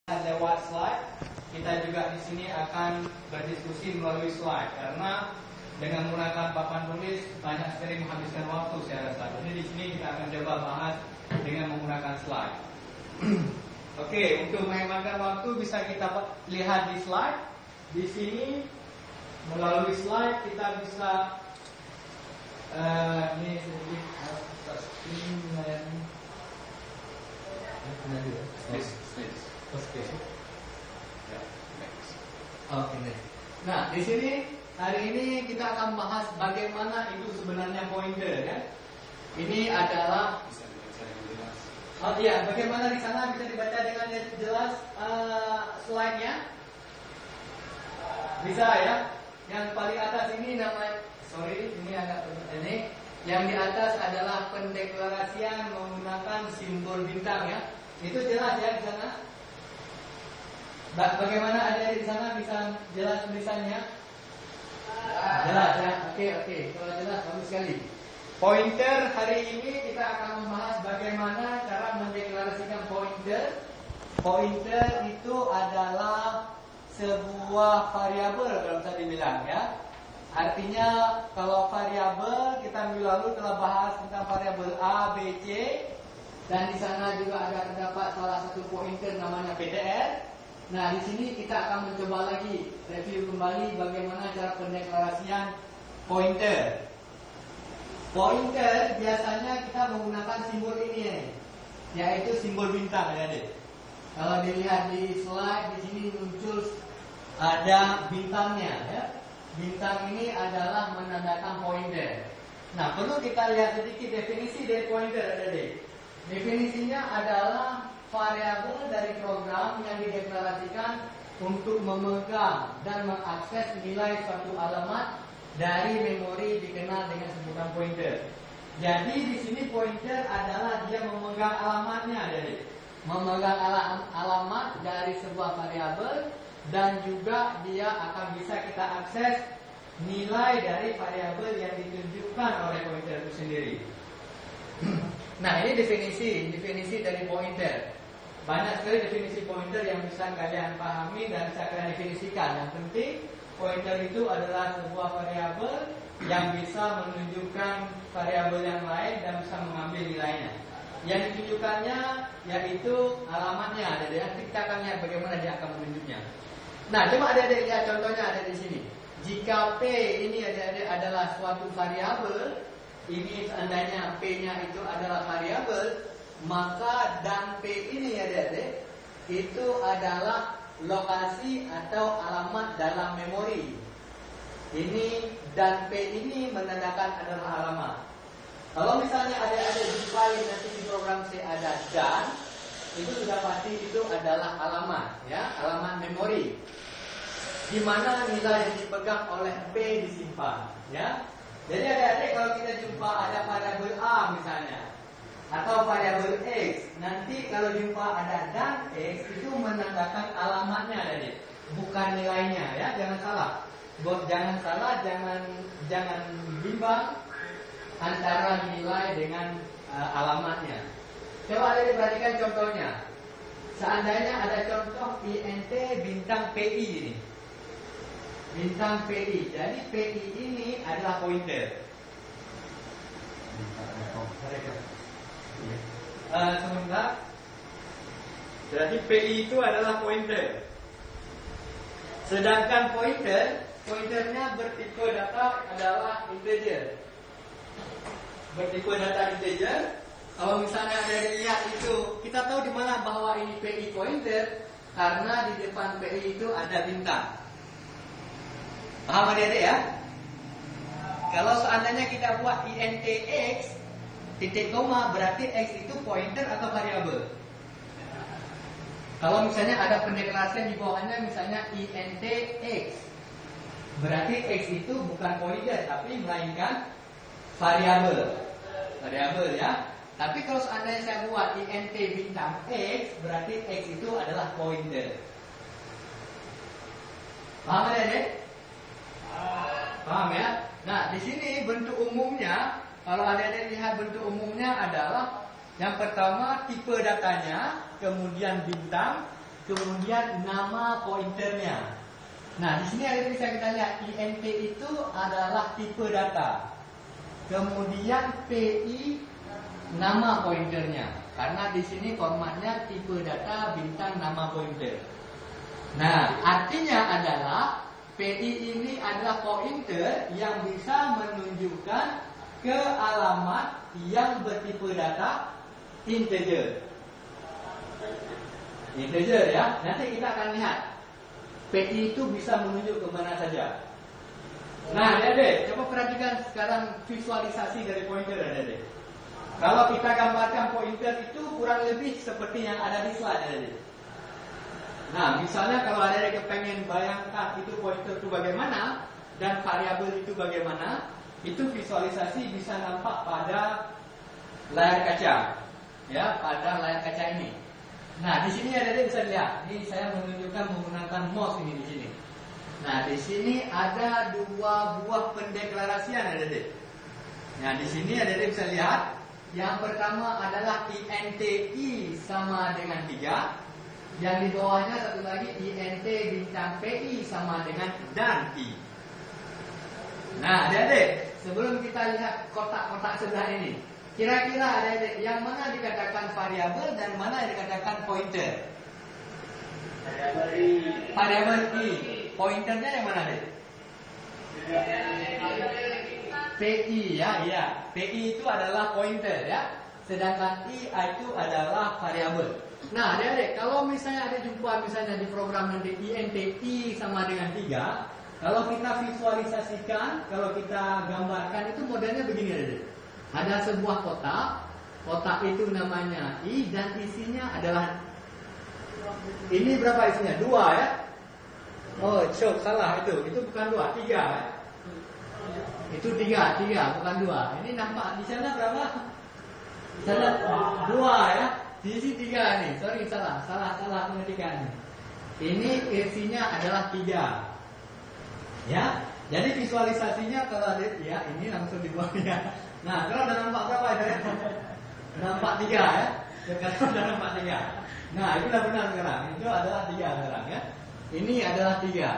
lewat slide, kita juga di sini akan berdiskusi melalui slide karena dengan menggunakan papan tulis banyak sekali menghabiskan waktu saya rasa. Jadi di sini kita akan coba bahas dengan menggunakan slide. Oke, untuk menghematkan waktu bisa kita lihat di slide. Di sini melalui slide kita bisa ini sedikit Oke. Nah, di sini hari ini kita akan bahas bagaimana itu sebenarnya pointer, ya. Ini adalah bagaimana di sana bisa dibaca dengan jelas slide-nya? Bisa ya? Yang paling atas ini namanya, ini agak ini. Yang di atas adalah pendeklarasian menggunakan simbol bintang, ya. Itu jelas ya di sana? Bagaimana ada di sana, bisa jelas tulisannya? Jelas ya? Oke. Kalau jelas bagus sekali. Pointer hari ini kita akan membahas bagaimana cara mendeklarasikan pointer. Pointer itu adalah sebuah variabel kalau bisa dibilang, ya. Artinya kalau variabel kita minggu lalu telah bahas tentang variabel A, B, C, dan di sana juga ada terdapat salah satu pointer namanya PTR. Nah, di sini kita akan mencoba lagi review kembali bagaimana cara pendeklarasian pointer. Pointer biasanya kita menggunakan simbol ini, yaitu simbol bintang, ya, Dek. Kalau dilihat di slide di sini muncul ada bintangnya, ya. Bintang ini adalah menandakan pointer. Nah, perlu kita lihat sedikit definisi dari pointer, ada, Dek. Definisinya adalah variabel dari program yang dideklarasikan untuk memegang dan mengakses nilai suatu alamat dari memori dikenal dengan sebutan pointer. Jadi di sini pointer adalah dia memegang alamatnya, jadi memegang alamat dari sebuah variabel, dan juga dia akan bisa kita akses nilai dari variabel yang ditunjukkan oleh pointer itu sendiri. Nah, ini definisi dari pointer. Banyak sekali definisi pointer yang bisa kalian pahami dan bisa kalian definisikan. Yang penting pointer itu adalah sebuah variabel yang bisa menunjukkan variabel yang lain dan bisa mengambil nilainya. Yang ditunjukkannya yaitu alamatnya. Jadi kita akan lihat bagaimana dia akan menunjuknya. Nah, coba adik-adik lihat contohnya ada di sini. Jika P ini adik-adik adalah suatu variabel, ini seandainya P-nya itu adalah variabel, maka dan P ini, adik-adik, itu adalah lokasi atau alamat dalam memori. Ini dan P ini menandakan adalah alamat. Kalau misalnya adik-adik jumpai nanti di program C ada dan, itu sudah pasti itu adalah alamat, ya, alamat memori, di mana nilai yang dipegang oleh P disimpan, ya. Jadi adik-adik kalau kita jumpa ada variabel A misalnya, atau variabel X, nanti kalau jumpa ada dan X itu menandakan alamatnya, adik, bukan nilainya, ya. Jangan salah. Jangan bimbang antara nilai dengan alamatnya. Coba adik perhatikan contohnya. Seandainya ada contoh INT bintang PI ini. Bintang PI. Jadi PI ini adalah pointer. Sebentar. Jadi PI itu adalah pointer. Sedangkan pointernya bertipe data adalah integer. Bertipe data integer. Kalau misalnya ada lihat itu, kita tahu di mana bahwa ini PI pointer karena di depan PI itu ada bintang. Paham adik-adik, ya? Kalau seandainya kita buat INT X titik koma, berarti X itu pointer atau variabel. Kalau misalnya ada pendeklarasian di bawahnya misalnya INT X, berarti X itu bukan pointer tapi melainkan variabel. Variabel, ya. Tapi kalau seandainya saya buat INT bintang X, berarti X itu adalah pointer. Paham adik-adik? Paham, ya? Nah, di sini bentuk umumnya, kalau adik-adik lihat bentuk umumnya adalah yang pertama tipe datanya, kemudian bintang, kemudian nama pointernya. Nah, di sini ada bisa kita lihat INT itu adalah tipe data. Kemudian PI nama pointernya. Karena di sini formatnya tipe data bintang nama pointer. Nah, artinya adalah PI ini adalah pointer yang bisa menunjukkan ke alamat yang bertipe data integer. Integer ya. Nanti kita akan lihat PI itu bisa menunjuk ke mana saja. Nah, adik-adik, coba perhatikan sekarang visualisasi dari pointer, adik-adik. Kalau kita gambarkan pointer itu kurang lebih seperti yang ada di slide, adik-adik. Nah, misalnya kalau adik-adik pengen bayangkan itu pointer itu bagaimana dan variabel itu bagaimana, itu visualisasi bisa nampak pada layar kaca, ya, pada layar kaca ini. Nah, di sini adik-adik bisa lihat. Ini saya menunjukkan menggunakan mouse ini di sini. Nah, di sini ada dua buah pendeklarasian, adik-adik. Nah, di sini adik-adik bisa lihat. Yang pertama adalah INTI sama dengan 3. Yang di bawahnya satu lagi INT bintang PI sama dengan dan I. Nah, adik-adik, sebelum kita lihat kotak-kotak sebelah ini, kira-kira adik-adik yang mana dikatakan variabel dan mana yang dikatakan pointer? Variabel I. Pointernya yang mana, adik? PI ya, iya. PI itu adalah pointer ya. Sedangkan I itu adalah variabel. Nah, adik-adik, kalau misalnya ada jumpa misalnya di program nanti INTI sama dengan 3, kalau kita visualisasikan, kalau kita gambarkan itu modelnya begini, adik-adik. Ada sebuah kotak itu namanya I dan isinya adalah ini berapa isinya? 2 ya. Oh, salah itu bukan 2, 3 ya. Itu 3 bukan 2. Ini nampak di sana berapa? Di sana 2 ya. Di sini 3 nih. Sorry, salah pengertian. Ini isinya adalah 3. Ya. Jadi visualisasinya kalau ada ya ini langsung dibuatnya. Nah, kalau udah nampak berapa itu ya? Nampak 3 ya. Sekarang udah nampak 3. Nah, itu udah benar sekarang. Itu adalah 3 sekarang ya. Ini adalah 3.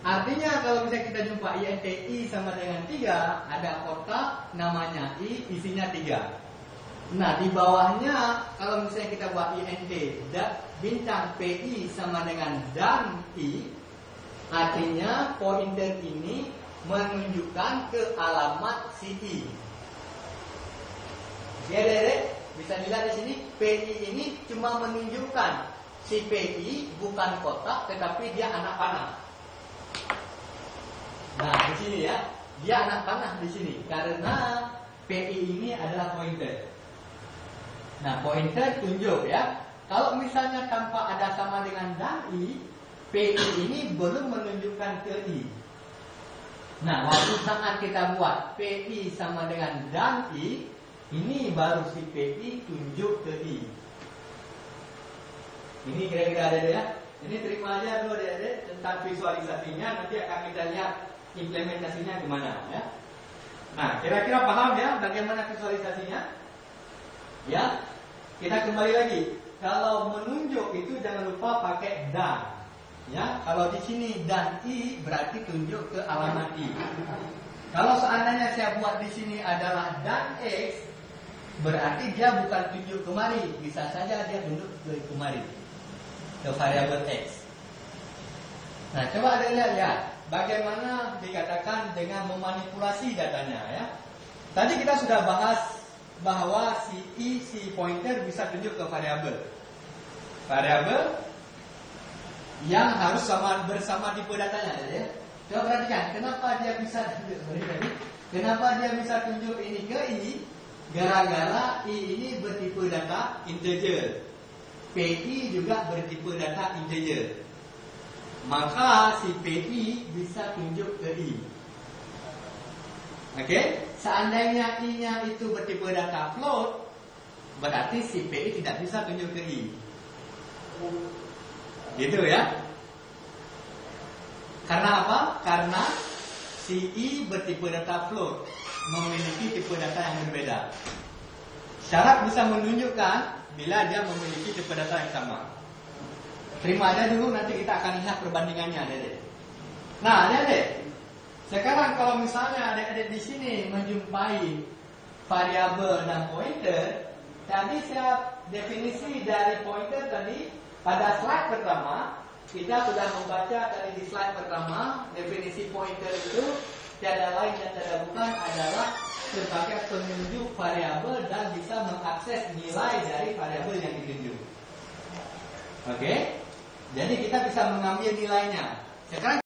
Artinya kalau misalnya kita jumpa INTI sama dengan 3, ada kotak namanya I, isinya 3. Nah, di bawahnya kalau misalnya kita buat INT dan bintang PI sama dengan dan I, artinya pointer ini menunjukkan ke alamat si I. Ya, Dek, bisa dilihat di sini PI ini cuma menunjukkan si PI bukan kotak tetapi dia anak panah. Nah, di sini ya, dia anak panah di sini karena PI ini adalah pointer. Nah, pointer tunjuk ya. Kalau misalnya tanpa ada sama dengan dan I, PI ini belum menunjukkan ke I. Nah, waktu saat kita buat PI sama dengan dan I, ini baru si PI tunjuk ke I. Ini kira-kira ada ya. Ini terima aja dulu adik-adik tentang visualisasinya. Nanti akan kita lihat implementasinya gimana ya. Nah, kira-kira paham ya bagaimana visualisasinya? Ya, kita kembali lagi. Kalau menunjuk itu jangan lupa pakai dan. Ya, kalau di sini dan I berarti tunjuk ke alamat I. Kalau seandainya saya buat di sini adalah dan X, berarti dia bukan tunjuk kemari, bisa saja dia tunjuk ke kemari, ke variabel X. Nah, coba ada lihat ya. Bagaimana dikatakan dengan memanipulasi datanya ya. Tadi kita sudah bahas bahwa si I, si pointer bisa tunjuk ke variabel. Variabel yang harus bersama tipe datanya ya. Coba perhatikan, kenapa dia bisa tunjuk kenapa dia bisa tunjuk ini ke I? Gara-gara I ini bertipe data integer. PI juga bertipe data integer. Maka si PI bisa tunjuk ke I. Oke, seandainya I-nya itu bertipe data float, berarti si PI tidak bisa tunjuk ke I. Gitu ya. Karena apa? Karena si I bertipe data float, memiliki tipe data yang berbeda. Syarat bisa menunjukkan bila dia memiliki tipe data yang sama. Terima aja dulu, nanti kita akan lihat perbandingannya, adik-adik. Nah, adik-adik, sekarang kalau misalnya adik-adik di sini menjumpai variabel dan pointer, tadi saya definisi dari pointer tadi pada slide pertama, kita sudah membaca tadi di slide pertama, definisi pointer itu tiada lain dan tiada bukan adalah sebagai penunjuk variabel dan bisa mengakses nilai dari variabel yang ditunjuk. Oke? Jadi kita bisa mengambil nilainya. Sekarang